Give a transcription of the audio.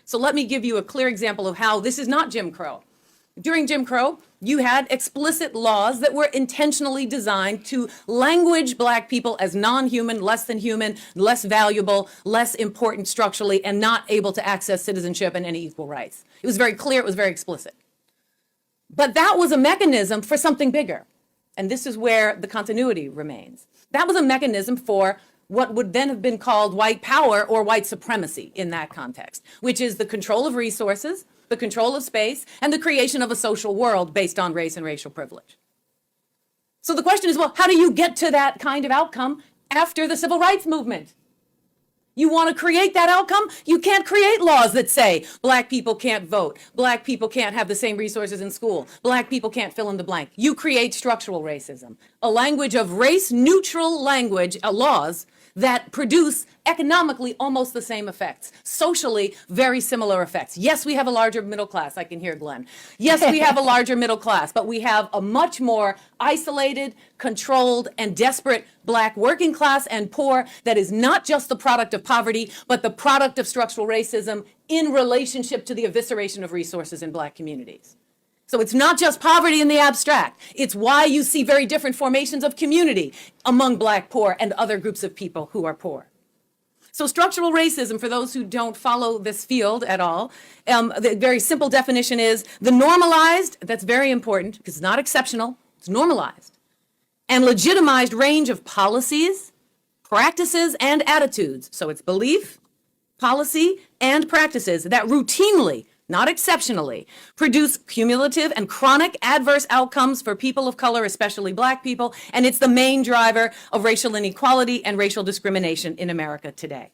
So let me give you a clear example of how this is not Jim Crow. During Jim Crow, you had explicit laws that were intentionally designed to language black people as non-human, less than human, less valuable, less important structurally, and not able to access citizenship and any equal rights. It was very clear, it was very explicit. But that was a mechanism for something bigger. And this is where the continuity remains. That was a mechanism for what would then have been called white power or white supremacy in that context, which is the control of resources, the control of space, and the creation of a social world based on race and racial privilege. So the question is, well, how do you get to that kind of outcome after the civil rights movement? You want to create that outcome? You can't create laws that say black people can't vote, black people can't have the same resources in school, black people can't fill in the blank. You create structural racism, a language of race-neutral language, laws that produce economically almost the same effects, socially very similar effects. Yes, we have a larger middle class. I can hear Glenn. Yes, we have a larger middle class, but we have a much more isolated, controlled, and desperate black working class and poor that is not just the product of poverty, but the product of structural racism in relationship to the evisceration of resources in black communities. So it's not just poverty in the abstract. It's why you see very different formations of community among black poor and other groups of people who are poor. So structural racism, for those who don't follow this field at all, the very simple definition is the normalized, that's very important because it's not exceptional, it's normalized, and legitimized range of policies, practices, and attitudes. So it's belief, policy, and practices that routinely, not exceptionally, produce cumulative and chronic adverse outcomes for people of color, especially black people, and it's the main driver of racial inequality and racial discrimination in America today.